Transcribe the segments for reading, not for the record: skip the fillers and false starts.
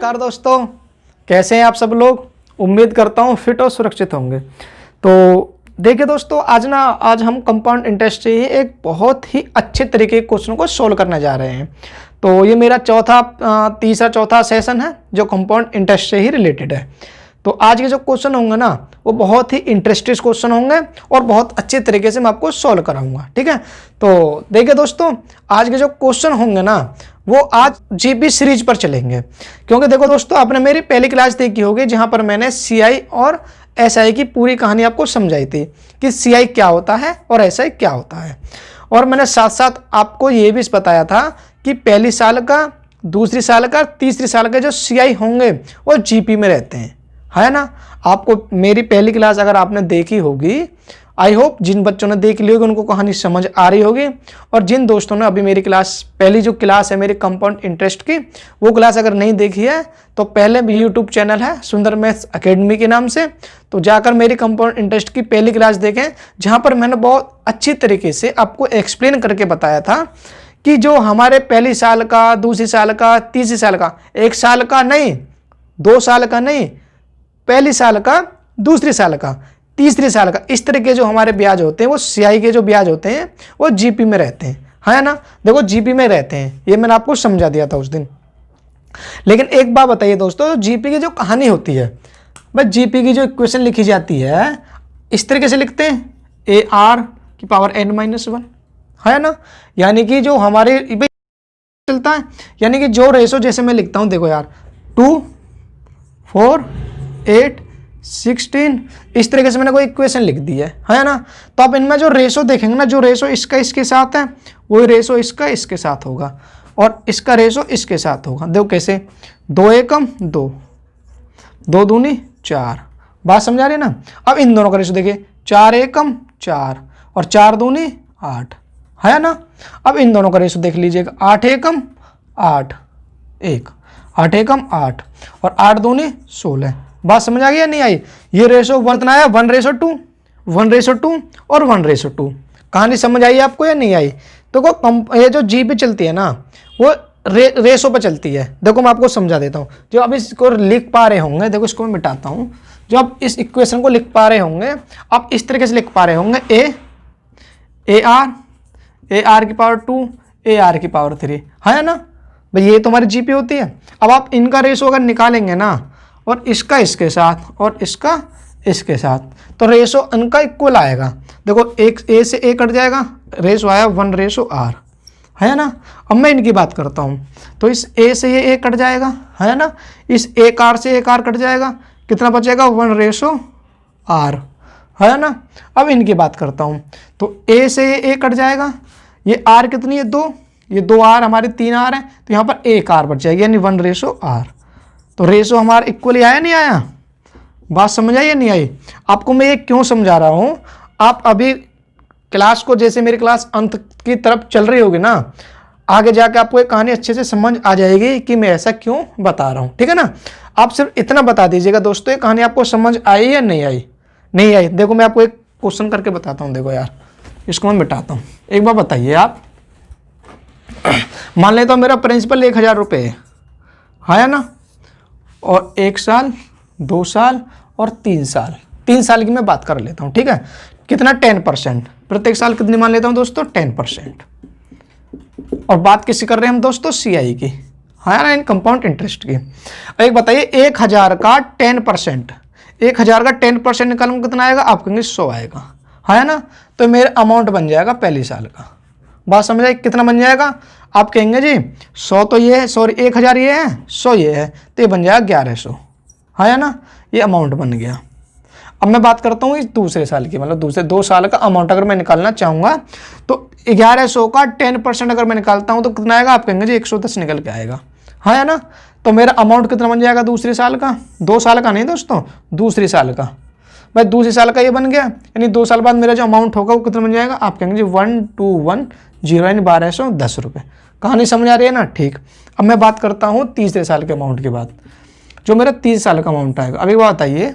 नमस्कार दोस्तों, कैसे हैं आप सब लोग। उम्मीद करता हूं फिट और सुरक्षित होंगे। तो देखिए दोस्तों, आज हम कंपाउंड इंटरेस्ट से एक बहुत ही अच्छे तरीके के क्वेश्चन को सोल्व करने जा रहे हैं। तो ये मेरा तीसरा चौथा सेशन है जो कंपाउंड इंटरेस्ट से ही रिलेटेड है। तो आज के जो क्वेश्चन होंगे ना, वो बहुत ही इंटरेस्टिंग क्वेश्चन होंगे और बहुत अच्छे तरीके से मैं आपको सॉल्व कराऊंगा। ठीक है, तो देखिए दोस्तों, आज के जो क्वेश्चन होंगे ना, वो आज जीपी सीरीज पर चलेंगे। क्योंकि देखो दोस्तों, आपने मेरी पहली क्लास देखी होगी जहां पर मैंने सीआई और एसआई की पूरी कहानी आपको समझाई थी कि सीआई क्या होता है और एसआई क्या होता है। और मैंने साथ साथ आपको ये भी बताया था कि पहली साल का, दूसरी साल का, तीसरी साल के जो सीआई होंगे वो जीपी में रहते हैं, है ना। आपको मेरी पहली क्लास अगर आपने देखी होगी, आई होप जिन बच्चों ने देख ली होगी उनको कहानी समझ आ रही होगी। और जिन दोस्तों ने अभी मेरी क्लास, पहली जो क्लास है मेरी कंपाउंड इंटरेस्ट की, वो क्लास अगर नहीं देखी है तो पहले भी यूट्यूब चैनल है सुंदर मैथ्स अकेडमी के नाम से, तो जाकर मेरी कंपाउंड इंटरेस्ट की पहली क्लास देखें, जहाँ पर मैंने बहुत अच्छी तरीके से आपको एक्सप्लेन करके बताया था कि जो हमारे पहली साल का, दूसरी साल का, तीसरी साल का, एक साल का नहीं, 2 साल का नहीं, पहली साल का, दूसरी साल का, तीसरी साल का, इस तरह के जो हमारे ब्याज होते हैं वो सीआई के जो ब्याज होते हैं वो जीपी में रहते हैं, है ना। देखो जीपी में रहते हैं, ये मैंने आपको समझा दिया था उस दिन। लेकिन एक बात बताइए दोस्तों, जीपी की जो कहानी होती है, बस जीपी की जो इक्वेशन लिखी जाती है इस तरीके से लिखते हैं, ए आर की पावर n-1, है ना। यानी कि जो हमारे चलता है, यानी कि जो रेशो जैसे मैं लिखता हूं, देखो यार 2, 4, 8, 16, इस तरीके से मैंने कोई इक्वेशन लिख दी है ना। तो आप इनमें जो रेशो देखेंगे ना, जो रेशो इसका इसके साथ है वही रेशो इसका इसके साथ होगा, और इसका रेशो इसके साथ होगा। देखो कैसे, 2 एकम 2, 2 दूनी 4, बात समझा रहे ना। अब इन दोनों का रेशो देखिए, 4 एकम 4 और 4 दूनी 8, है ना। अब इन दोनों का रेशो देख लीजिएगा, 8 एकम 8, 1, 8 एकम 8 और 8 दूनी 16। बात समझ आ गई या नहीं आई। ये रेशो बर्तना है 1:2, 1:2 और 1:2। कहानी समझ आई आपको या नहीं आई। तो ये जो जी पे चलती है ना, वो रेशो पे चलती है। देखो मैं आपको समझा देता हूँ। जो आप इसको लिख पा रहे होंगे, देखो इसको मैं मिटाता हूँ। जो आप इस इक्वेशन को लिख पा रहे होंगे, आप इस तरीके से लिख पा रहे होंगे, ए आर की पावर 2, ए आर की पावर 3, है ना भाई। ये तो हमारी जीपी होती है। अब आप इनका रेशो अगर निकालेंगे ना, और इसका इसके साथ और इसका इसके साथ, तो रेशो इनका इक्वल आएगा। देखो एक ए से ए कट जाएगा, रेशो आया 1:r, है ना। अब मैं इनकी बात करता हूँ, तो इस ए से ये ए कट जाएगा, है ना। इस एक आर से एक आर कट जाएगा, कितना बचेगा 1:r, है ना। अब इनकी बात करता हूँ, तो ए से ये ए कट जाएगा, ये आर कितनी है 2, ये 2 आर हमारे 3 आर है, तो यहाँ पर 1 आर बच जाएगी, यानी 1:r। तो रेशो हमारा इक्वली आया नहीं आया। बात समझ आई या नहीं आई। आपको मैं ये क्यों समझा रहा हूँ, आप अभी क्लास को, जैसे मेरी क्लास अंत की तरफ चल रही होगी ना, आगे जाके आपको एक कहानी अच्छे से समझ आ जाएगी कि मैं ऐसा क्यों बता रहा हूँ। ठीक है ना। आप सिर्फ इतना बता दीजिएगा दोस्तों, ये कहानी आपको समझ आई या नहीं आई। नहीं आई, देखो मैं आपको एक क्वेश्चन करके बताता हूँ। देखो यार, इसको मैं मिटाता हूँ। एक बार बताइए आप, मान लेता हूँ मेरा प्रिंसिपल 1000 रुपये है ना, और 1 साल, 2 साल और 3 साल, 3 साल की मैं बात कर लेता हूँ। ठीक है, कितना 10%, प्रत्येक साल कितनी मान लेता हूँ दोस्तों 10%। और बात किसकी कर रहे हैं हम दोस्तों, सीआई की, है ना, इन कंपाउंड इंटरेस्ट की। एक बताइए, 1000 का 10%, 1000 का 10% निकालूंगा कितना आएगा, आप कहेंगे 100 आएगा, है ना। तो मेरा अमाउंट बन जाएगा पहली साल का। बात समझ आई, कितना बन जाएगा, आप कहेंगे जी 100 तो ये है, सॉरी 1000 ये है, 100 ये है, तो ये बन जाएगा 1100, है ना। ये अमाउंट बन गया। अब मैं बात करता हूँ इस दूसरे साल की, मतलब दूसरे 2 साल का अमाउंट अगर मैं निकालना चाहूँगा, तो 1100 का 10% अगर मैं निकालता हूँ तो कितना आएगा, आप कहेंगे जी 110 निकल के आएगा, है ना। तो मेरा अमाउंट कितना बन जाएगा दूसरे साल का, 2 साल का नहीं दोस्तों, दूसरी साल का। भाई दूसरी साल का ये बन गया, यानी 2 साल बाद मेरा जो अमाउंट होगा वो कितना बन जाएगा, आप कहेंगे जी 1210, यानी 1210 रुपये। कहानी समझ आ रही है ना। ठीक। अब मैं बात करता हूँ तीसरे साल के अमाउंट की बात, जो मेरा 30 साल का अमाउंट आएगा। अभी बात बताइए,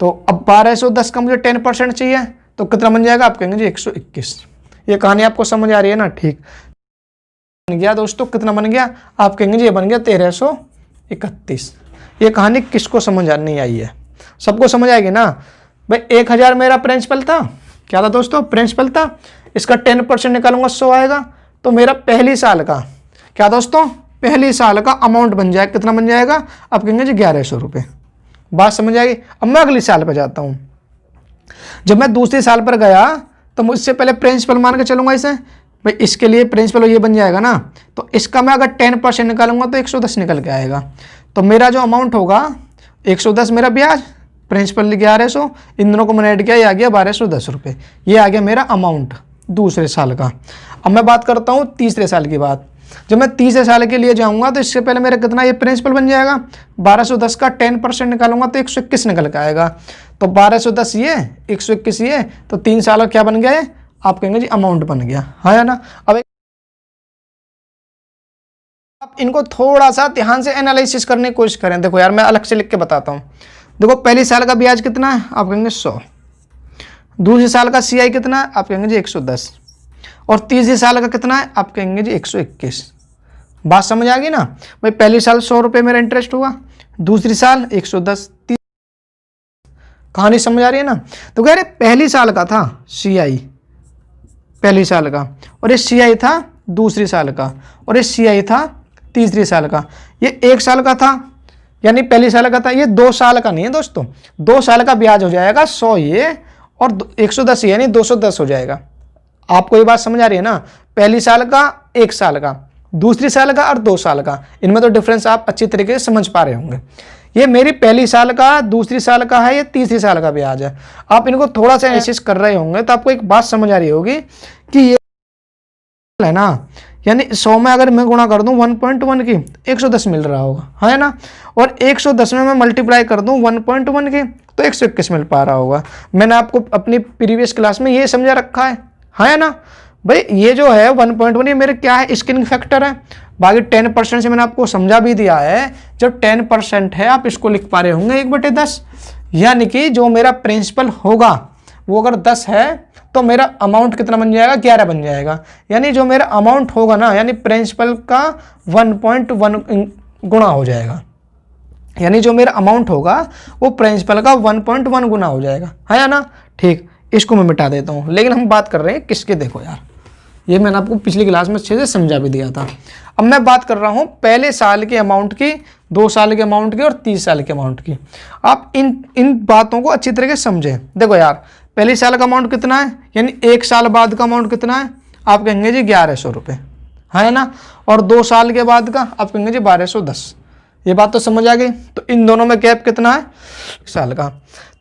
तो अब 1210 का मुझे 10% चाहिए, तो कितना बन जाएगा, आप कहेंगे जी 121। ये कहानी आपको समझ आ रही है ना। ठीक। बन गया दोस्तों, कितना बन गया, आप कहेंगे जी ये बन गया 1331, ये कहानी किसको समझ नहीं आई है? सबको समझ आएगी ना भाई। 1000 मेरा प्रिंसिपल था, क्या था दोस्तों? प्रिंसिपल था। इसका 10% निकालूंगा 100 आएगा। तो मेरा पहली साल का क्या दोस्तों, पहली साल का अमाउंट बन जाएगा, कितना बन जाएगा? आप कहेंगे जी 1100 रुपये। बात समझ आएगी। अब मैं अगली साल पर जाता हूँ। जब मैं दूसरे साल पर गया तो मुझसे पहले प्रिंसिपल मान के चलूंगा इसे भाई, इसके लिए प्रिंसिपल ये बन जाएगा ना। तो इसका मैं अगर 10% निकालूंगा तो 110 निकल के आएगा। तो मेरा जो अमाउंट होगा 110 मेरा ब्याज, प्रिंसिपल 1100, इन दोनों को मैंने ऐड किया, ये आ गया 1210 रुपये। ये आ गया मेरा अमाउंट दूसरे साल का। अब मैं बात करता हूँ तीसरे साल की बात। जब मैं तीसरे साल के लिए जाऊंगा तो इससे पहले मेरा कितना ये प्रिंसिपल बन जाएगा, 1210 का 10% निकालूंगा तो 121 निकल के आएगा। तो 1210 ये, 121 ये, तो 3 साल का क्या बन गया है? आप कहेंगे जी अमाउंट बन गया, है ना। अब आप इनको थोड़ा सा ध्यान से एनालिसिस करने की कोशिश करें। देखो यार, मैं अलग से लिख के बताता हूँ। देखो, पहली साल का ब्याज कितना है? आप कहेंगे 100। दूसरे साल का CI कितना है? आप कहेंगे जी 110। और तीसरे साल का कितना है? आप कहेंगे जी 121। बात समझ आ गई ना भाई। पहली साल 100 रुपये मेरा इंटरेस्ट हुआ, दूसरी साल 110। कहानी समझ आ रही है ना। तो कह रहे पहली साल का था CI, पहली साल का, और ये CI था दूसरी साल का, और ये CI था तीसरी साल का। ये 1 साल का था, यानी पहली साल का था। ये 2 साल का नहीं है दोस्तों, 2 साल का ब्याज हो जाएगा 100 ये, और 110 यानी 210 हो जाएगा। आपको ये बात समझ आ रही है ना। पहली साल का 1 साल का, दूसरी साल का और 2 साल का, इनमें तो डिफरेंस आप अच्छी तरीके से समझ पा रहे होंगे। ये मेरी पहली साल का, दूसरी साल का है, ये तीसरी साल का ब्याज है। आप इनको थोड़ा सा एनालिसिस कर रहे होंगे तो आपको एक बात समझ आ रही होगी कि ये है ना, यानी 100 में अगर मैं गुणा कर दूं 1.1 की, 110 मिल रहा होगा, है ना। और 110 में मैं मल्टीप्लाई कर दूं 1.1 की तो 121 मिल पा रहा होगा। मैंने आपको अपनी प्रीवियस क्लास में ये समझा रखा है ना भाई। ये जो है 1.1 ये मेरे क्या है, स्केलिंग फैक्टर है। बाकी 10% से मैंने आपको समझा भी दिया है। जब 10% है आप इसको लिख पा रहे होंगे 1/10, यानी कि जो मेरा प्रिंसिपल होगा वो अगर 10 है तो मेरा अमाउंट कितना बन जाएगा, 11 बन जाएगा। यानी जो मेरा अमाउंट होगा ना, यानी प्रिंसिपल का 1.1 गुणा हो जाएगा। यानी जो मेरा अमाउंट होगा वो प्रिंसिपल का 1.1 गुना हो जाएगा, है ना। ठीक, इसको मैं मिटा देता हूँ। लेकिन हम बात कर रहे हैं किसके, देखो यार, ये मैंने आपको पिछली क्लास में अच्छे से समझा भी दिया था। अब मैं बात कर रहा हूँ पहले साल के अमाउंट की, 2 साल के अमाउंट की और 30 साल के अमाउंट की। आप इन बातों को अच्छी तरीके से समझें। देखो यार, पहले साल का अमाउंट कितना है, यानी 1 साल बाद का अमाउंट कितना है? आप कहेंगे जी 1100 रुपये, है ना। और 2 साल के बाद का आप कहेंगे जी 1210। ये बात तो समझ आ गई। तो इन दोनों में गैप कितना है? 1 साल का।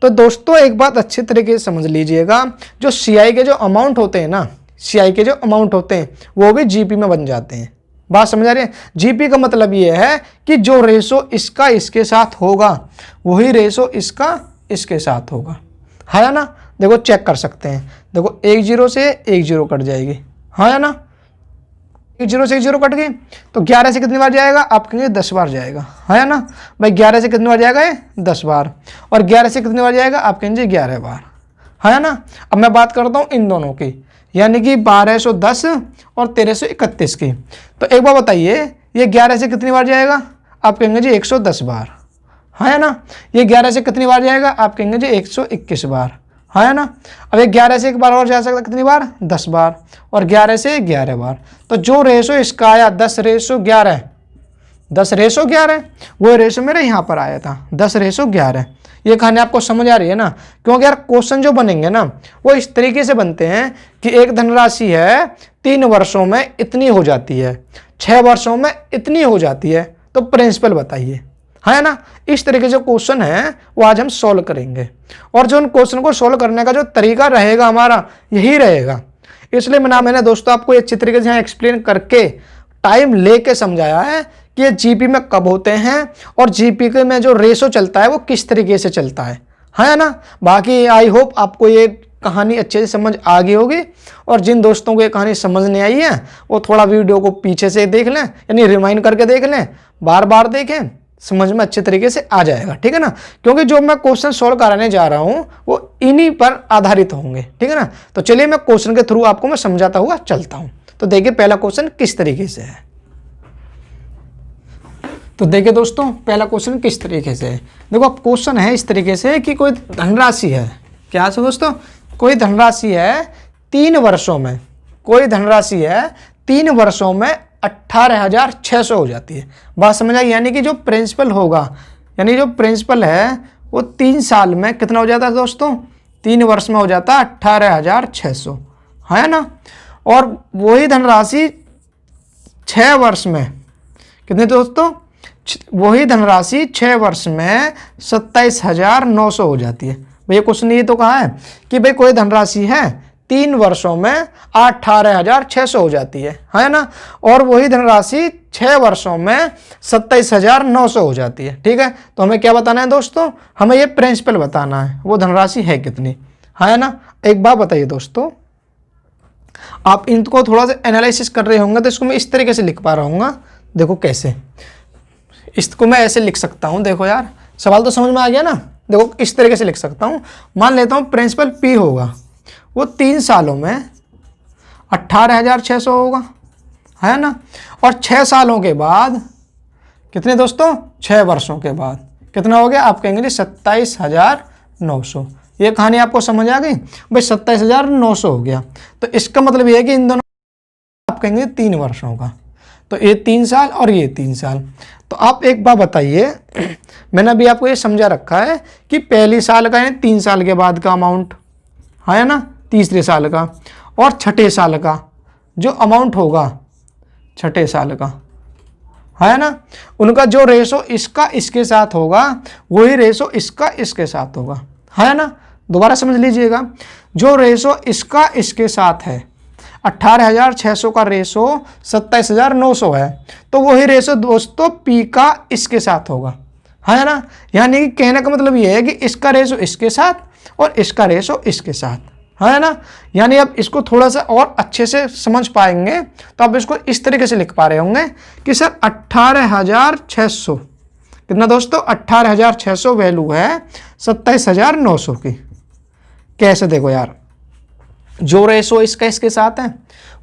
तो दोस्तों एक बात अच्छे तरीके से समझ लीजिएगा, जो CI के जो अमाउंट होते हैं ना, CI के जो अमाउंट होते हैं वो भी GP में बन जाते हैं। बात समझ आ रही है। GP का मतलब ये है कि जो रेशो इसका इसके साथ होगा वही रेशो इसका इसके साथ होगा, है ना। देखो चेक कर सकते हैं। देखो 1 0 से 1 0 कट जाएगी, है ना। 1 0 से 1 0 कट गई तो 11 से कितनी बार जाएगा? आप कहेंगे 10 बार जाएगा, है ना भाई। 11 से कितनी बार जाएगा? ये 10 बार। और 11 से कितनी बार जाएगा? आप कहेंगे 11 बार, है ना। अब मैं बात करता हूँ इन दोनों की, यानी कि 1210 और 1331 की। तो एक बार बताइए, ये 11 से कितनी बार जाएगा? आप कहेंगे जी 110 बार, है ना। ये 11 से कितनी बार जाएगा? आप कहेंगे जी 121 बार, है ना। अब ये 11 से एक बार और जा सकता है, कितनी बार? 10 बार। और 11 से 11 बार। तो जो रेशो इसका आया 10:11, 10:11, वो रेशो मेरे यहाँ पर आया था 10:11। ये कहानी आपको समझ आ रही है ना। क्योंकि यार क्वेश्चन जो बनेंगे ना वो इस तरीके से बनते हैं कि एक धनराशि है 3 वर्षों में इतनी हो जाती है, 6 वर्षों में इतनी हो जाती है, तो प्रिंसिपल बताइए, है ना। इस तरीके से क्वेश्चन है वो आज हम सॉल्व करेंगे। और जो उन क्वेश्चन को सॉल्व करने का जो तरीका रहेगा हमारा यही रहेगा। इसलिए मैंने दोस्तों आपको अच्छी तरीके से यहाँ एक्सप्लेन करके टाइम लेके समझाया है कि ये GP में कब होते हैं और GP के में जो रेशो चलता है वो किस तरीके से चलता है ना। बाकी आई होप आपको ये कहानी अच्छे से समझ आ गई होगी। और जिन दोस्तों को ये कहानी समझ नहीं आई है वो थोड़ा वीडियो को पीछे से देख लें, यानी रिमाइंड करके देख लें, बार बार देखें, समझ में अच्छे तरीके से आ जाएगा, ठीक है ना। क्योंकि जो मैं क्वेश्चन सॉल्व कराने जा रहा हूँ वो इन्हीं पर आधारित होंगे, ठीक है ना। तो चलिए मैं क्वेश्चन के थ्रू आपको मैं समझाता हुआ चलता हूँ। तो देखिए पहला क्वेश्चन किस तरीके से है। तो देखिए दोस्तों, पहला क्वेश्चन किस तरीके से है। देखो अब क्वेश्चन है इस तरीके से कि कोई धनराशि है, क्या है दोस्तों, कोई धनराशि है 3 वर्षों में, कोई धनराशि है 3 वर्षों में 18,600 हो जाती है। बात समझ आई, यानी कि जो प्रिंसिपल होगा, यानी जो प्रिंसिपल है वो 3 साल में कितना हो जाता है दोस्तों, 3 वर्ष में हो जाता है 18,600, है ना। और वही धनराशि 6 वर्ष में कितने दोस्तों, वही धनराशि 6 वर्ष में 27,900 हो जाती है। भैया क्वेश्चन ये तो कहा है कि भाई कोई धनराशि है 3 वर्षों में 18,600 हो जाती है ना। और वही धनराशि 6 वर्षों में 27,900 हो जाती है। ठीक है, तो हमें क्या बताना है दोस्तों, हमें ये प्रिंसिपल बताना है, वो धनराशि है कितनी, है ना। एक बात बताइए दोस्तों, आप इनको थोड़ा सा एनालिसिस कर रहे होंगे तो इसको मैं इस तरीके से लिख पा रहा हूँ। देखो कैसे, इसको मैं ऐसे लिख सकता हूँ। देखो यार, सवाल तो समझ में आ गया ना। देखो इस तरीके से लिख सकता हूँ, मान लेता हूँ प्रिंसिपल P होगा, वो 3 सालों में 18,600 होगा, है ना। और 6 सालों के बाद कितने दोस्तों, 6 वर्षों के बाद कितना हो गया, आप कहेंगे 27,900। ये कहानी आपको समझ आ गई भाई, 27,900 हो गया। तो इसका मतलब ये है कि इन दोनों आप कहेंगे 3 वर्षों का, तो ये 3 साल और ये 3 साल। तो आप एक बात बताइए, मैंने अभी आपको ये समझा रखा है कि पहली साल का यानी 3 साल के बाद का अमाउंट है ना, तीसरे साल का, और छठे साल का जो अमाउंट होगा, छठे साल का, है ना, उनका जो रेशो इसका इसके साथ होगा वही रेशो इसका इसके साथ होगा, है ना। दोबारा समझ लीजिएगा, जो रेशो इसका इसके साथ है, 18,600 का रेशो 27,900 है, तो वही रेशो दोस्तों P का इसके साथ होगा, है ना। यानी कि कहने का मतलब ये है कि इसका रेशो इसके साथ और इसका रेशो इसके साथ, है ना। यानी अब इसको थोड़ा सा और अच्छे से समझ पाएंगे तो आप इसको इस तरीके से लिख पा रहे होंगे कि सर 18,600 कितना दोस्तों, 18,600 वैल्यू है 27,900 की। कैसे, देखो यार, जो रेशो इसका इसके साथ है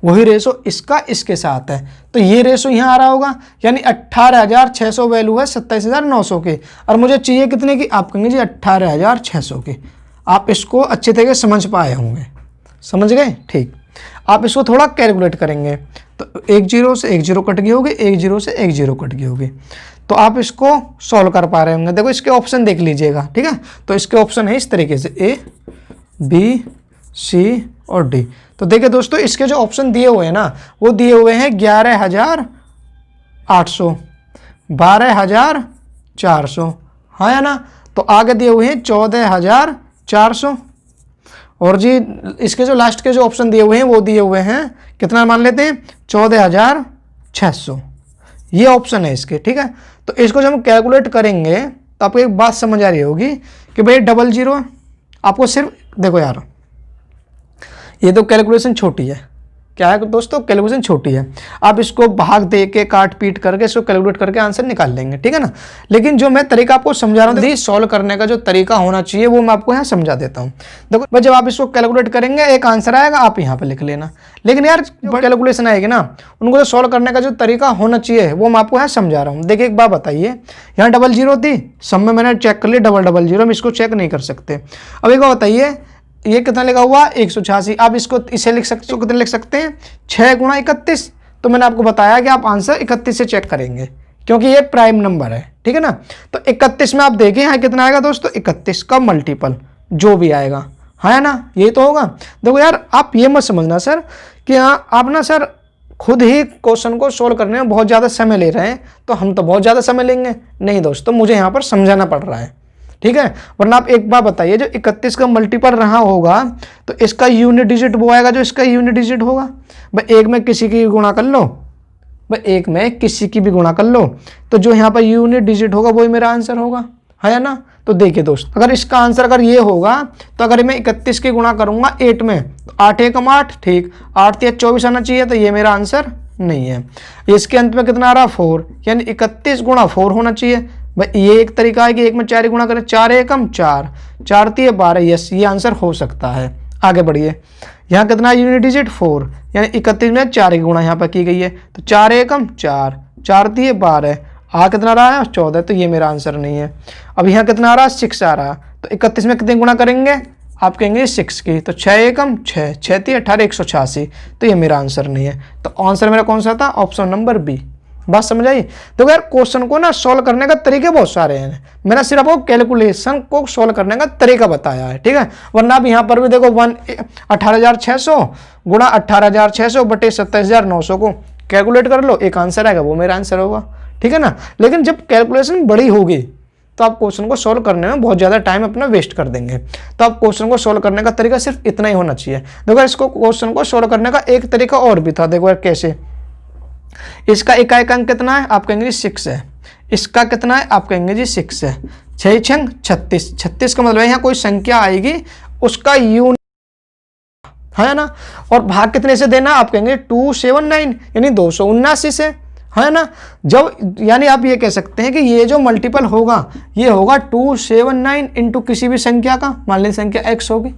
वही रेशो इसका इसके साथ है, तो ये रेशो यहाँ आ रहा होगा, यानी 18,600 वैल्यू है 27,900 की, और मुझे चाहिए कितने की, आप कहेंगे जी 18,600 की। आप इसको अच्छे तरीके से समझ पाए होंगे, समझ गए, ठीक। आप इसको थोड़ा कैलकुलेट करेंगे तो 1 0 से 1 0 कट गई होगी, 1 0 से 1 0 कट गई होगी, तो आप इसको सॉल्व कर पा रहे होंगे। देखो इसके ऑप्शन देख लीजिएगा, ठीक है। तो इसके ऑप्शन है इस तरीके से A, B, C और D। तो देखिए दोस्तों, इसके जो ऑप्शन दिए हुए हैं ना, वो दिए हुए हैं 11,800, 12,400, है ना। तो आगे दिए हुए हैं 14,400, और जी इसके जो लास्ट के जो ऑप्शन दिए हुए हैं वो दिए हुए हैं कितना, मान लेते हैं 14,600। ये ऑप्शन है इसके, ठीक है। तो इसको जब हम कैलकुलेट करेंगे तो आपको एक बात समझ आ रही होगी कि भाई 00 आपको सिर्फ, देखो यार ये तो कैलकुलेशन छोटी है, क्या है दोस्तों, कैलकुलेशन छोटी है। आप इसको भाग दे के काट पीट करके इसको कैलकुलेट करके आंसर निकाल लेंगे, ठीक है ना। लेकिन जो मैं तरीका आपको समझा रहा हूँ, सॉल्व करने का जो तरीका होना चाहिए वो मैं आपको यहाँ समझा देता हूँ। देखो भाई, जब आप इसको कैलकुलेट करेंगे एक आंसर आएगा, आप यहाँ पे लिख लेना। लेकिन यार जो कैलकुलेशन आएगी ना, उनको जो सॉल्व करने का जो तरीका होना चाहिए वो मैं आपको यहाँ समझा रहा हूँ। देखिए एक बात बताइए, यहाँ 00 थी, सब में मैंने चेक कर लिया 00, हम इसको चेक नहीं कर सकते। अब एक बात बताइए, ये कितना लिखा हुआ 186, आप इसको इसे लिख सकते हो, कितने लिख सकते हैं 6 गुणा 31। तो मैंने आपको बताया कि आप आंसर 31 से चेक करेंगे क्योंकि ये प्राइम नंबर है, ठीक है ना। तो 31 में आप देखें यहाँ कितना आएगा दोस्तों, 31 का मल्टीपल जो भी आएगा, है ना, यही तो होगा। देखो यार, आप ये मत समझना सर कि हाँ आप ना सर खुद ही क्वेश्चन को सोल्व करने में बहुत ज़्यादा समय ले रहे हैं तो हम तो बहुत ज़्यादा समय लेंगे। नहीं दोस्तों, मुझे यहाँ पर समझाना पड़ रहा है, ठीक है। वरना आप एक बार बताइए, जो 31 का मल्टीपल रहा होगा तो इसका यूनिट डिजिट वो आएगा जो इसका यूनिट डिजिट होगा। भाई एक में किसी की गुणा कर लो, भाई एक में किसी की भी गुणा कर लो, तो जो यहाँ पर यूनिट डिजिट होगा वही मेरा आंसर होगा, है ना। तो देखिए दोस्त, अगर इसका आंसर अगर ये होगा तो अगर मैं 31 की गुणा करूंगा 8 में, तो 8 एकम 8, ठीक, 8 3 24 आना चाहिए, तो ये मेरा आंसर नहीं है। इसके अंत में कितना आ रहा 4, यानी 31 गुणा 4 होना चाहिए। भाई ये एक तरीका है कि एक में 4 गुणा करें, 4 एकम 4, 4 3 12, यस ये आंसर हो सकता है। आगे बढ़िए, यहाँ कितना यूनिट डिजिट 4, यानी 31 में 4 की गुणा यहाँ पर की गई है, तो 4 एकम 4, 4 3 12, आ कितना रहा है 14, तो ये मेरा आंसर नहीं है। अब यहाँ कितना आ रहा है 6 आ रहा, तो 31 में कितने गुणा करेंगे आप कहेंगे 6 की, तो 6 एकम 6, 6 × 18 186, तो ये मेरा आंसर नहीं है। तो आंसर मेरा कौन सा था, ऑप्शन नंबर बी। बात समझ आई। तो यार क्वेश्चन को ना सॉल्व करने का तरीके बहुत सारे हैं, मैंने सिर्फ आपको कैलकुलेशन को सॉल्व करने का तरीका बताया है, ठीक है। वरना आप यहाँ पर भी देखो 18,600 गुणा 18,600 बटे 27,900 को कैलकुलेट कर लो, एक आंसर आएगा, वो मेरा आंसर होगा, ठीक है ना। लेकिन जब कैलकुलेशन बड़ी होगी तो आप क्वेश्चन को सॉल्व करने में बहुत ज़्यादा टाइम अपना वेस्ट कर देंगे। तो आप क्वेश्चन को सॉल्व करने का तरीका सिर्फ इतना ही होना चाहिए। देखो इसको क्वेश्चन को सॉल्व करने का एक तरीका और भी था, देखो यार कैसे। इसका इकाई अंक कितना है, आप कहेंगे 6 है। इसका कितना है, आप कहेंगे जी 6 है। 6 × 36, 36 का मतलब है यहाँ कोई संख्या आएगी उसका यूनिट है ना। और भाग कितने से देना, आप कहेंगे 279 यानी 279 से, है ना। जब यानी आप ये कह सकते हैं कि ये जो मल्टीपल होगा ये होगा 279 इंटू किसी भी संख्या का, मान लीजिए संख्या x होगी,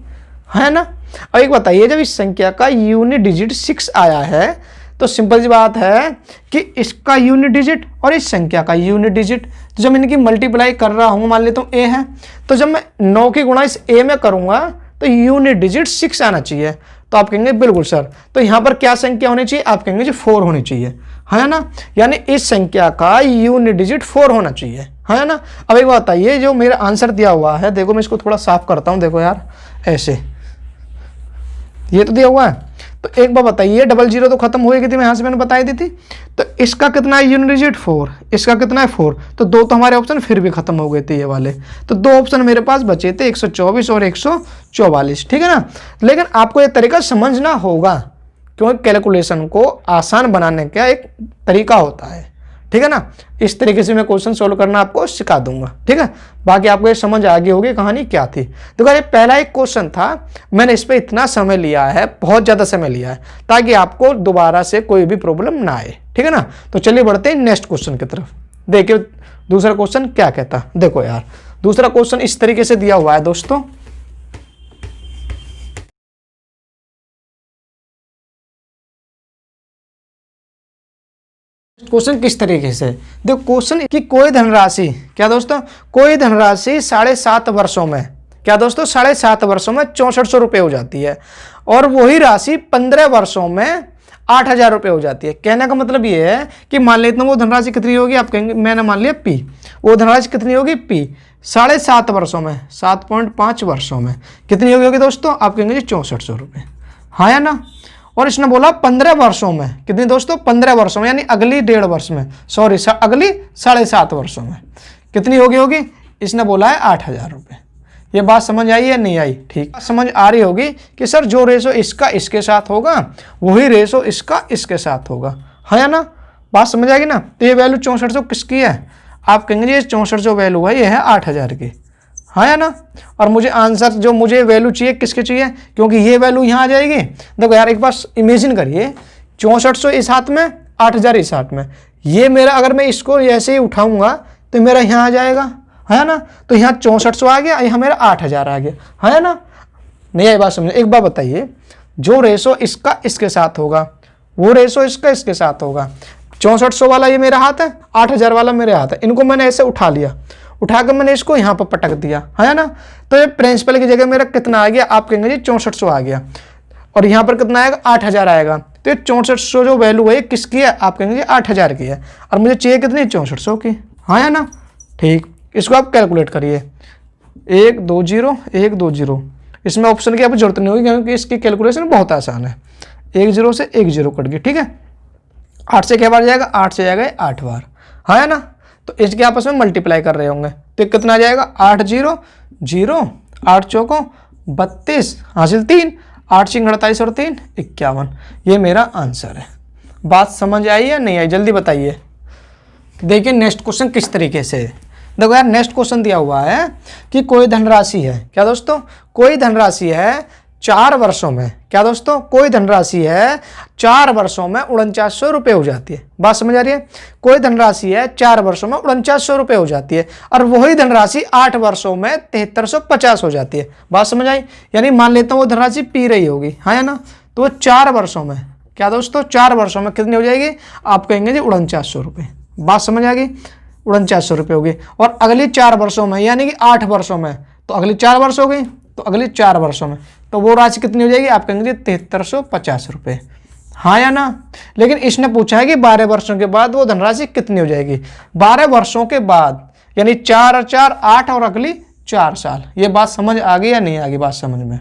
है ना। और एक बताइए जब इस संख्या का यूनिट डिजिट 6 आया है तो सिंपल सी बात है कि इसका यूनिट डिजिट और इस संख्या का यूनिट डिजिट, तो जब इनकी मल्टीप्लाई कर रहा हूँ, मान लेता हूँ a है, तो जब मैं 9 की गुणा इस a में करूँगा तो यूनिट डिजिट 6 आना चाहिए। तो आप कहेंगे बिल्कुल सर, तो यहाँ पर क्या संख्या होनी चाहिए, आप कहेंगे जी 4 होनी चाहिए, है ना। यानी इस संख्या का यूनिट डिजिट 4 होना चाहिए, है ना। अब एक बात बताइए, जो मेरा आंसर दिया हुआ है, देखो मैं इसको थोड़ा साफ करता हूँ, देखो यार ऐसे, ये तो दिया हुआ है। तो एक बार बताइए 00 तो खत्म होएगी थी, मैं यहाँ से मैंने बताई दी थी। तो इसका कितना है यूनिट डिजिट 4, इसका कितना है 4, तो 2 तो हमारे ऑप्शन फिर भी खत्म हो गए थे ये वाले। तो 2 ऑप्शन मेरे पास बचे थे 124 और 144, ठीक है ना। लेकिन आपको ये तरीका समझना होगा क्योंकि कैलकुलेशन को आसान बनाने का एक तरीका होता है, ठीक है ना। इस तरीके से मैं क्वेश्चन सोल्व करना आपको सिखा दूंगा, ठीक है। बाकी आपको ये समझ आ गई होगी कहानी क्या थी। देखो ये पहला एक क्वेश्चन था, मैंने इस पे इतना समय लिया है, बहुत ज़्यादा समय लिया है, ताकि आपको दोबारा से कोई भी प्रॉब्लम ना आए, ठीक है ना। तो चलिए बढ़ते हैं नेक्स्ट क्वेश्चन की तरफ। देखिए दूसरा क्वेश्चन क्या कहता, देखो यार दूसरा क्वेश्चन इस तरीके से दिया हुआ है दोस्तों। क्वेश्चन किस तरीके से, देखो क्वेश्चन कि कोई धनराशि, क्या दोस्तों, कोई धनराशि 7.5 वर्षों में, क्या दोस्तों 7.5 वर्षों में 6400 रुपये हो जाती है, और वही राशि 15 वर्षों में 8000 रुपये हो जाती है। कहने का मतलब ये है कि मान लेते हैं वो धनराशि कितनी होगी, आप कहेंगे मैंने मान लिया P, वो धनराशि कितनी होगी P 7.5 वर्षों में, 7.5 वर्षों में कितनी होगी दोस्तों, आप कहेंगे जी 6400 रुपये, हाँ या ना। और इसने बोला 15 वर्षों में, कितनी दोस्तों 15 वर्षों में, यानी अगली 1.5 वर्ष में, सॉरी अगली 7.5 वर्षों में कितनी होगी, इसने बोला है 8000 रुपये। ये बात समझ आई या नहीं आई, ठीक समझ आ रही होगी कि सर जो रेशो इसका इसके साथ होगा वही रेशो इसका इसके साथ होगा, है या ना। बात समझ आएगी ना। तो ये वैल्यू 6400 किसकी है, आप कहेंगे ये 6400 वैल्यू है, ये है 8000 की, हाँ या ना। और मुझे आंसर जो मुझे वैल्यू चाहिए किसके चाहिए, क्योंकि ये वैल्यू यहाँ आ जाएगी। देखो यार एक बार इमेजिन करिए 6400 इस हाथ में, 8000 इस हाथ में, ये मेरा अगर मैं इसको ऐसे ही उठाऊंगा तो मेरा यहाँ आ जाएगा, है ना। तो यहाँ 6400 आ गया, यहाँ मेरा 8000 आ गया, है ना। नहीं आई बात समझे। एक बार बताइए जो रेशो इसका इसके साथ होगा वो रेशो इसका इसके साथ होगा। 6400 वाला ये मेरा हाथ है, 8000 वाला मेरे हाथ है, इनको मैंने ऐसे उठा लिया, उठाकर मैंने इसको यहाँ पर पटक दिया, है ना। तो ये प्रिंसिपल की जगह मेरा कितना आ गया, आप कहेंगे जी 6400 आ गया, और यहाँ पर कितना आएगा 8000 आएगा। तो ये 6400 जो वैल्यू है किसकी है, आप कहेंगे जी 8000 की है, और मुझे चाहिए कितनी 6400 की, हाँ या ना। ठीक, इसको आप कैलकुलेट करिए 1 2 0 1 2 0, इसमें ऑप्शन की आपको जरूरत नहीं होगी क्योंकि इसकी कैलकुलेशन बहुत आसान है। 1 0 से 1 0 कट गई, ठीक है। 8 से क्या बार जाएगा, 8 से जाएगा 8 बार, हाँ या ना। तो इसके आपस में मल्टीप्लाई कर रहे होंगे तो कितना आ जाएगा 8 0 0 8 चौको 32 हासिल 3 8 6 48 और 3 51, ये मेरा आंसर है। बात समझ आई या नहीं आई, जल्दी बताइए। देखिए नेक्स्ट क्वेश्चन किस तरीके से, देखो यार नेक्स्ट क्वेश्चन दिया हुआ है कि कोई धनराशि है, क्या दोस्तों, कोई धनराशि है 4 वर्षों में, क्या दोस्तों, कोई धनराशि है 4 वर्षों में 4900 रुपये हो जाती है। बात समझ आ रही है। कोई धनराशि है 4 वर्षों में 4900 रुपये हो जाती है, और वही धनराशि 8 वर्षों में 7350 हो जाती है। बात समझ आई। यानी मान लेता हूँ वो धनराशि पी रही होगी, हाँ या ना। तो वो 4 वर्षों में, क्या दोस्तों 4 वर्षों में कितनी हो जाएगी, आप कहेंगे जी 4900 रुपये। बात समझ आ गई। 4900 रुपये होगी। और अगली 4 वर्षों में यानी कि 8 वर्षों में, तो अगली 4 वर्ष हो गई, तो अगली 4 वर्षों में तो वो राशि कितनी हो जाएगी, आप कहेंगे 7350 रुपये, हाँ या ना। लेकिन इसने पूछा है कि 12 वर्षों के बाद वो धनराशि कितनी हो जाएगी। 12 वर्षों के बाद यानी 4 और 4 8 और अगली 4 साल। ये बात समझ आ गई या नहीं आ गई, बात समझ में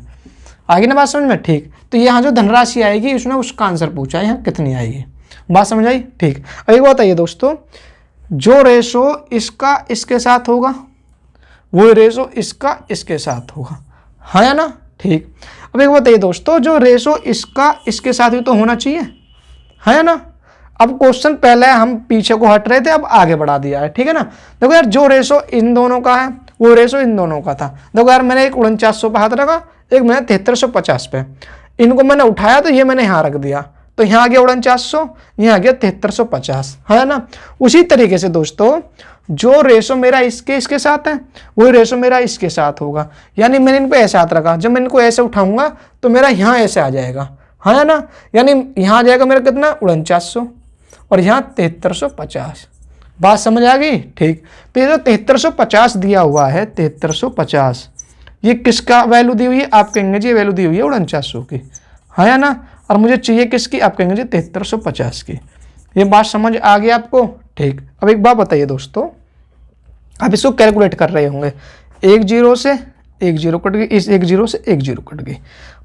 आ गई ना, बात समझ में, ठीक। तो यहाँ जो धनराशि आएगी उसने उसका आंसर पूछा है, यहाँ कितनी आएगी, बात समझ आई, ठीक। अब एक बताइए दोस्तों, जो रेशो इसका इसके साथ होगा वो रेशो इसका इसके साथ होगा, हाँ या ना, ठीक। अब एक बताइए दोस्तों, जो रेशो इसका इसके साथ भी तो होना चाहिए, है या ना। अब क्वेश्चन पहले हम पीछे को हट रहे थे, अब आगे बढ़ा दिया है, ठीक है ना। देखो यार, जो रेशो इन दोनों का है वो रेशो इन दोनों का था। देखो यार, मैंने एक 4900 पे हाथ रखा, एक मैंने 7350 पे, इनको मैंने उठाया तो ये मैंने यहाँ रख दिया, तो यहाँ आ गया 4900, यहाँ आ गया 7350, है ना। उसी तरीके से दोस्तों, जो रेशो मेरा इसके इसके साथ है वही रेशो मेरा इसके साथ होगा। यानी मैंने इन पे ऐसे हाथ रखा, जब मैं इनको ऐसे उठाऊंगा तो मेरा यहाँ ऐसे आ जाएगा, है ना। यानी यहाँ आ जाएगा मेरा कितना 4900 और यहाँ 7350, बात समझ आ गई, ठीक। तो ये जो 7350 दिया हुआ है 7350, ये किसका वैल्यू दी हुई है, आप कहेंगे जी वैल्यू दी हुई है 4900 की, है ना। और मुझे चाहिए किसकी, आप कहेंगे जी 7350 की। ये बात समझ आ गई आपको, ठीक। अब एक बात बताइए दोस्तों, आप इसको कैलकुलेट कर रहे होंगे, 1 0 से 1 0 कट गई, इस 1 0 से 1 0 कट गई,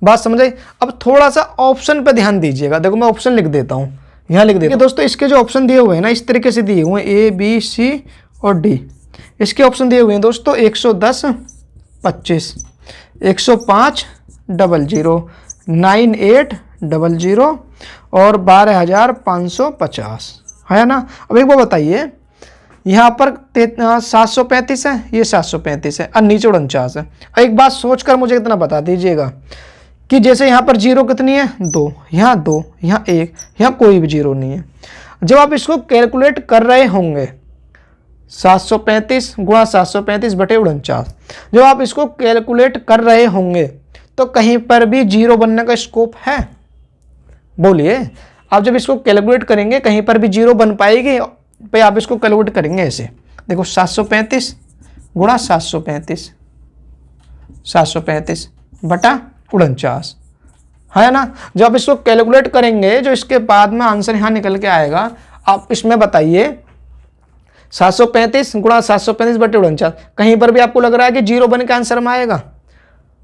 बात समझ आई। अब थोड़ा सा ऑप्शन पे ध्यान दीजिएगा, देखो मैं ऑप्शन लिख देता हूँ, यहाँ लिख देता हूँ दोस्तों। इसके जो ऑप्शन दिए हुए हैं ना, इस तरीके से दिए हुए हैं, A B C और D। इसके ऑप्शन दिए हुए हैं दोस्तों 110 25, 105 00, 9800 और 12550, है ना। अब एक बार बताइए, यहाँ पर 735 है, ये 735 है और नीचे 49 है। एक बात सोचकर मुझे इतना बता दीजिएगा कि जैसे यहाँ पर जीरो कितनी है 2, यहाँ 2, यहाँ 1, यहाँ कोई भी जीरो नहीं है। जब आप इसको कैलकुलेट कर रहे होंगे 735 गुणा 735 बटे 49, जब आप इसको कैलकुलेट कर रहे होंगे तो कहीं पर भी जीरो बनने का स्कोप है, बोलिए। आप जब इसको कैलकुलेट करेंगे कहीं पर भी जीरो बन पाएगी, पे आप इसको कैलकुलेट करेंगे ऐसे, देखो 735 गुणा 735 बटा 49, है ना। जब आप इसको कैलकुलेट करेंगे, जो इसके बाद में आंसर यहाँ निकल के आएगा, आप इसमें बताइए 735 गुणा 735 बटे 49, कहीं पर भी आपको लग रहा है कि जीरो बन के आंसर में आएगा,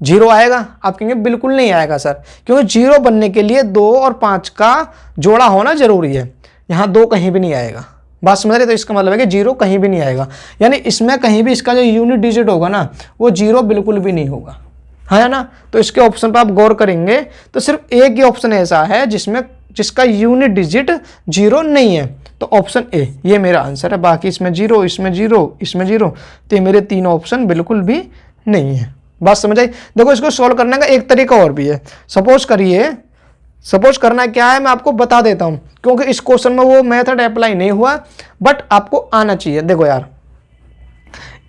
जीरो आएगा? आप कहेंगे बिल्कुल नहीं आएगा सर, क्योंकि जीरो बनने के लिए 2 और 5 का जोड़ा होना जरूरी है। यहाँ 2 कहीं भी नहीं आएगा, बात समझ रहे? तो इसका मतलब है कि जीरो कहीं भी नहीं आएगा, यानी इसमें कहीं भी इसका जो यूनिट डिजिट होगा ना वो जीरो बिल्कुल भी नहीं होगा, है ना। तो इसके ऑप्शन पर आप गौर करेंगे तो सिर्फ एक ही ऑप्शन ऐसा है जिसका यूनिट डिजिट जीरो नहीं है, तो ऑप्शन ए ये मेरा आंसर है। बाकी इसमें जीरो, इसमें जीरो, इसमें जीरो, तो ये मेरे 3 ऑप्शन बिल्कुल भी नहीं है। बात समझ आई? देखो, इसको सॉल्व करने का एक तरीका और भी है। सपोज करना क्या है मैं आपको बता देता हूं, क्योंकि इस क्वेश्चन में वो मेथड अप्लाई नहीं हुआ, बट आपको आना चाहिए। देखो यार,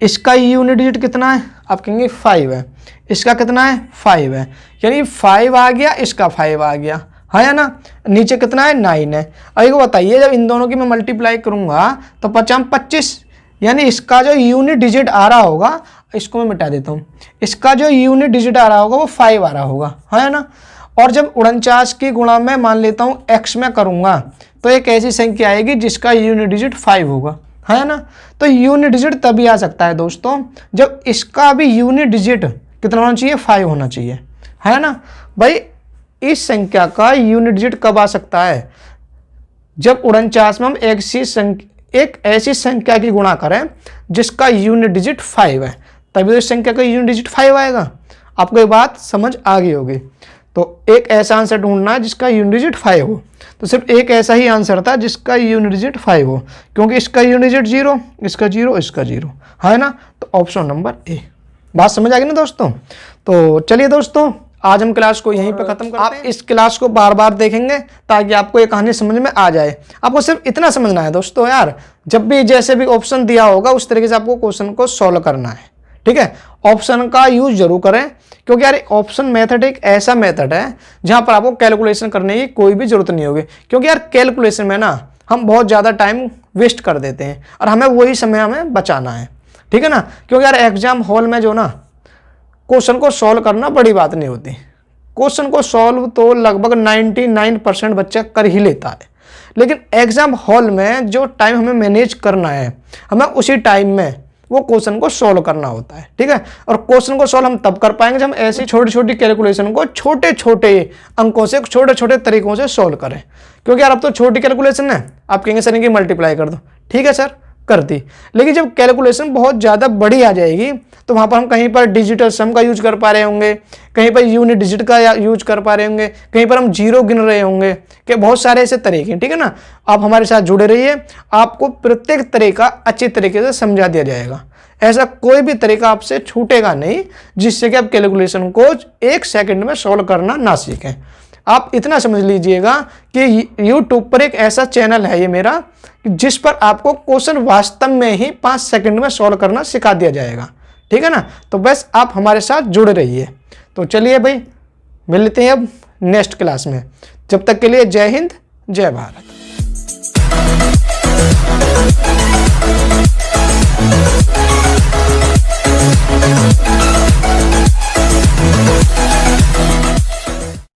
इसका यूनिट डिजिट कितना है, आप कहेंगे 5 है, इसका कितना है 5 है, यानी 5 आ गया, इसका 5 आ गया, है ना। नीचे कितना है 9 है। अब ये बताइए, जब इन दोनों की मैं मल्टीप्लाई करूंगा तो 50 25, यानी इसका जो यूनिट डिजिट आ रहा होगा, इसको मैं मिटा देता हूँ, इसका जो यूनिट डिजिट आ रहा होगा वो 5 आ रहा होगा, है ना। और जब 49 की गुणा में मान लेता हूँ x में करूंगा तो एक ऐसी संख्या आएगी जिसका यूनिट डिजिट 5 होगा, है ना। तो यूनिट डिजिट तभी आ सकता है दोस्तों जब इसका भी यूनिट डिजिट कितना होना चाहिए, 5 होना चाहिए, है ना। भाई, इस संख्या का यूनिट डिजिट कब आ सकता है, जब 49 में हम एक ऐसी संख्या की गुणा करें जिसका यूनिट डिजिट 5 है, तभी तो इस संख्या का यूनिट डिजिट 5 आएगा। आपको ये बात समझ आ गई होगी। तो एक ऐसा आंसर ढूंढना है जिसका यूनिट डिजिट 5 हो, तो सिर्फ एक ऐसा ही आंसर था जिसका यूनिट डिजिट 5 हो, क्योंकि इसका यूनिट डिजिट 0, इसका 0, इसका 0, है ना। तो ऑप्शन नंबर ए। बात समझ आ गई ना दोस्तों? तो चलिए दोस्तों, आज हम क्लास को यहीं पे खत्म करते हैं। आप इस क्लास को बार बार देखेंगे ताकि आपको ये कहानी समझ में आ जाए। आपको सिर्फ इतना समझना है दोस्तों यार, जब भी जैसे भी ऑप्शन दिया होगा उस तरीके से आपको क्वेश्चन को सॉल्व करना है, ठीक है। ऑप्शन का यूज जरूर करें, क्योंकि यार ऑप्शन मेथड एक ऐसा मेथड है जहां पर आपको कैलकुलेशन करने की कोई भी जरूरत नहीं होगी। क्योंकि यार कैलकुलेशन में ना हम बहुत ज़्यादा टाइम वेस्ट कर देते हैं और हमें वही समय हमें बचाना है, ठीक है ना। क्योंकि यार एग्जाम हॉल में जो ना क्वेश्चन को सॉल्व करना बड़ी बात नहीं होती। क्वेश्चन को सॉल्व तो लगभग 99% बच्चा कर ही लेता है, लेकिन एग्जाम हॉल में जो टाइम हमें मैनेज करना है, हमें उसी टाइम में वो क्वेश्चन को सॉल्व करना होता है, ठीक है। और क्वेश्चन को सॉल्व हम तब कर पाएंगे जब हम ऐसी छोटी छोटी कैलकुलेशन को छोटे छोटे अंकों से, छोटे छोटे तरीकों से सॉल्व करें। क्योंकि यार अब तो छोटी कैलकुलेशन है, आप कहेंगे सर इनकी मल्टीप्लाई कर दो, ठीक है सर कर दी, लेकिन जब कैलकुलेशन बहुत ज़्यादा बड़ी आ जाएगी तो वहाँ पर हम कहीं पर डिजिटल सम का यूज कर पा रहे होंगे, कहीं पर यूनिट डिजिट का यूज कर पा रहे होंगे, कहीं पर हम जीरो गिन रहे होंगे, कि बहुत सारे ऐसे तरीके हैं, ठीक है ना। आप हमारे साथ जुड़े रहिए, आपको प्रत्येक तरीका अच्छी तरीके से समझा दिया जाएगा। ऐसा कोई भी तरीका आपसे छूटेगा नहीं जिससे कि आप कैलकुलेशन को 1 सेकंड में सॉल्व करना ना सीखें। आप इतना समझ लीजिएगा कि YouTube पर एक ऐसा चैनल है ये मेरा, जिस पर आपको क्वेश्चन वास्तव में ही 5 सेकंड में सॉल्व करना सिखा दिया जाएगा, ठीक है ना। तो बस आप हमारे साथ जुड़े रहिए। तो चलिए भाई मिलते हैं अब नेक्स्ट क्लास में। जब तक के लिए जय हिंद, जय भारत।